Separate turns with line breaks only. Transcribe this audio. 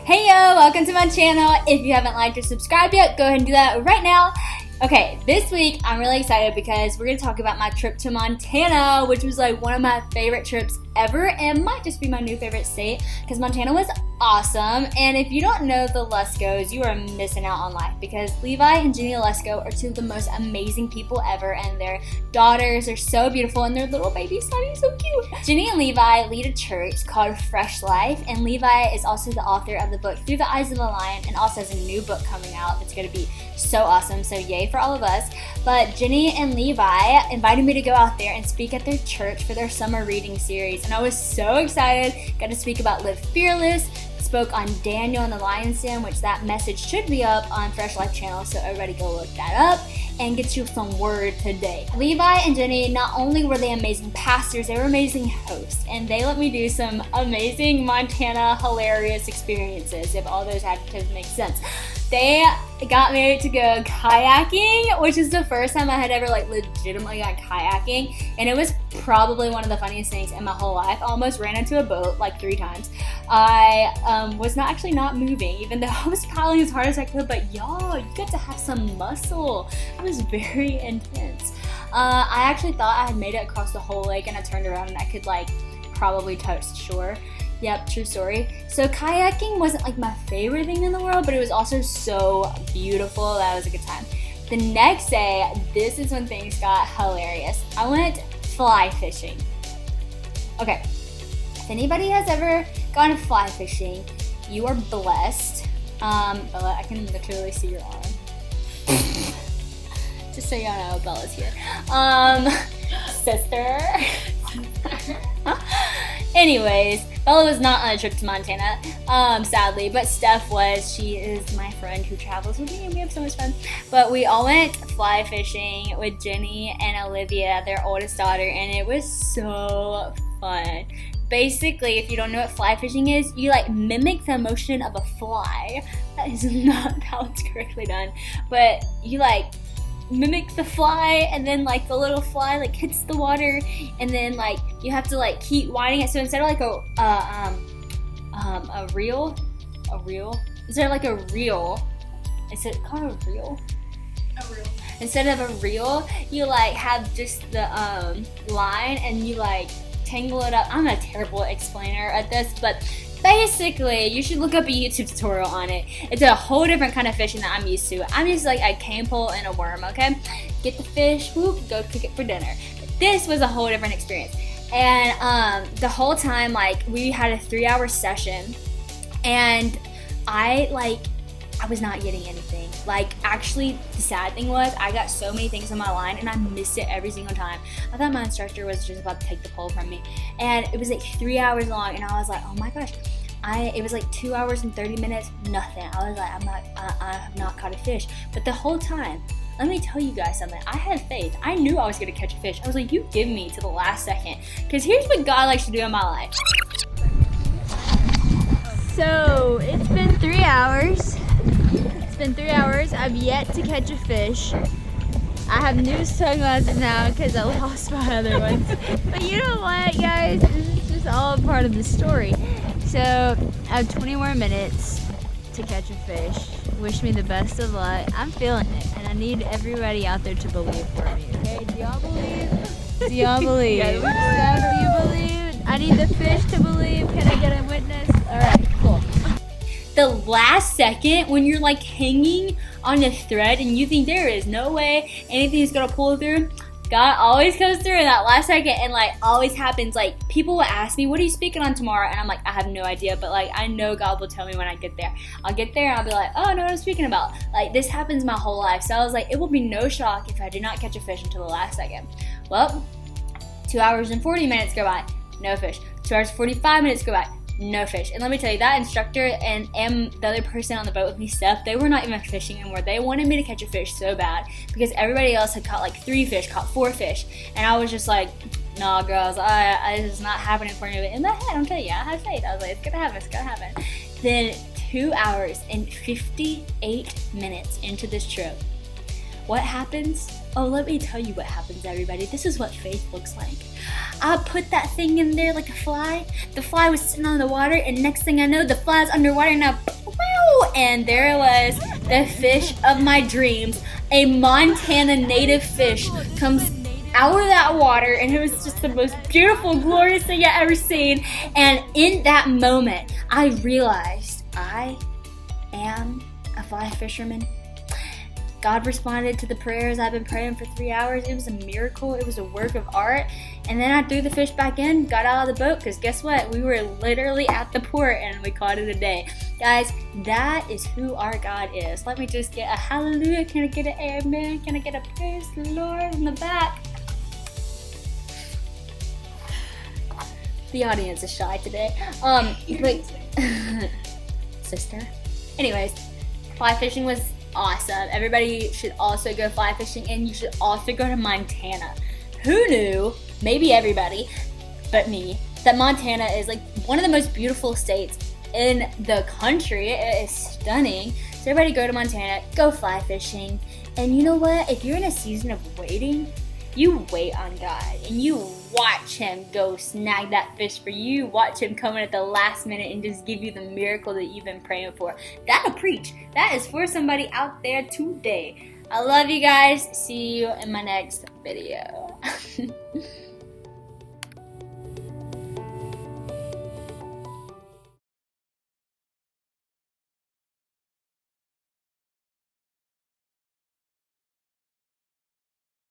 Hey yo, welcome to my channel. If you haven't liked or subscribed yet, go ahead and do that right now. Okay, this week I'm really excited because we're going to talk about my trip to Montana, which was like one of my favorite trips ever and might just be my new favorite state because Montana was awesome. And if you don't know the Luskos, you are missing out on life because Levi and Jenny Lusko are two of the most amazing people ever, and their daughters are so beautiful and their little baby Sadie is so cute. Jenny and Levi lead a church called Fresh Life, and Levi is also the author of the book Through the Eyes of the Lion and also has a new book coming out that's going to be so awesome, so yay for all of us. But Jenny and Levi invited me to go out there and speak at their church for their summer reading series, and I was so excited. Got to speak about Live Fearless, spoke on Daniel and the Lion's Den, which that message should be up on Fresh Life channel, so everybody go look that up and get you some word today. Levi and Jenny, not only were they amazing pastors, they were amazing hosts, and they let me do some amazing Montana hilarious experiences, if all those adjectives make sense. They got me to go kayaking, which is the first time I had ever legitimately gone kayaking, and it was probably one of the funniest things in my whole life. I almost ran into a boat like 3 times. I was not moving, even though I was paddling as hard as I could, but y'all, you get to have some muscle. It was very intense. I actually thought I had made it across the whole lake, and I turned around and I could probably touch shore. Yep, true story. So kayaking wasn't my favorite thing in the world, but it was also so beautiful that it was a good time. The next day, this is when things got hilarious. I went fly fishing. Okay, if anybody has ever gone fly fishing, you are blessed. Bella, I can literally see your arm. Just so y'all know, Bella's here. Sister. Anyways, Bella was not on a trip to Montana, sadly, but Steph was. She is my friend who travels with me, and we have so much fun. But we all went fly fishing with Jenny and Olivia, their oldest daughter, and it was so fun. Basically, if you don't know what fly fishing is, you mimic the motion of a fly. That is not how it's correctly done, but you mimic the fly, and then the little fly hits the water, and then you have to keep winding it. So instead of a reel, instead of a reel, is it called a reel? A reel. Instead of a reel, you have just the line, and you tangle it up. I'm a terrible explainer at this, but basically, you should look up a YouTube tutorial on it. It's a whole different kind of fishing that I'm used to. I'm used to a cane pole and a worm, okay? Get the fish, whoop, go cook it for dinner. But this was a whole different experience. And the whole time, we had a 3-hour session, and I was not getting anything. Actually, the sad thing was I got so many things on my line, and I missed it every single time. I thought my instructor was just about to take the pole from me. And it was 3 hours long, and I was like, oh my gosh. It was 2 hours and 30 minutes, nothing. I was like, I have not caught a fish. But the whole time, let me tell you guys something. I had faith. I knew I was going to catch a fish. I was like, you give me to the last second. Because here's what God likes to do in my life. So, it's been 3 hours. It's been 3 hours. I've yet to catch a fish. I have new sunglasses now because I lost my other ones. But you know what, guys? This is just all a part of the story. So, I have 20 more minutes to catch a fish. Wish me the best of luck. I'm feeling it, and I need everybody out there to believe for me, okay? Do y'all believe? Do y'all believe? Steph, do you believe? I need the fish to believe. Can I get a witness? All right, cool. The last second, when you're hanging on a thread and you think there is no way anything is gonna pull through, God always comes through in that last second, and always happens. People will ask me, what are you speaking on tomorrow? And I'm I have no idea, but I know God will tell me when I get there. I'll get there and I'll be like, oh, I know what I'm speaking about. This happens my whole life. So I was it will be no shock if I do not catch a fish until the last second. Well, 2 hours and 40 minutes go by, no fish. 2 hours and 45 minutes go by, no fish. And let me tell you, that instructor and the other person on the boat with me, Steph, they were not even fishing anymore. They wanted me to catch a fish so bad because everybody else had caught 3 fish, caught 4 fish. And I was just nah, girls, this is not happening for me. But in my head, I'm telling you, I had faith. I was it's gonna happen, it's gonna happen. Then 2 hours and 58 minutes into this trip, what happens? Oh, let me tell you what happens, everybody. This is what faith looks like. I put that thing in there like a fly. The fly was sitting on the water, and next thing I know, the fly's underwater, and wow! And there it was, the fish of my dreams. A Montana native fish comes out of that water, and it was just the most beautiful, glorious thing I ever seen. And in that moment, I realized I am a fly fisherman. God responded to the prayers I've been praying for 3 hours. It was a miracle. It was a work of art. And then I threw the fish back in, got out of the boat, because guess what? We were literally at the port and we caught it a day. Guys, that is who our God is. Let me just get a hallelujah. Can I get an amen? Can I get a praise the Lord in the back? The audience is shy today. Sister. Anyways, fly fishing was awesome. Everybody should also go fly fishing, and you should also go to Montana. Who knew, maybe everybody but me, that Montana is like one of the most beautiful states in the country. It is stunning. So everybody go to Montana, go fly fishing. And you know what? If you're in a season of waiting, you wait on God and you watch him go snag that fish for you. Watch him come in at the last minute and just give you the miracle that you've been praying for. That'll preach. That is for somebody out there today. I love you guys. See you in my next video.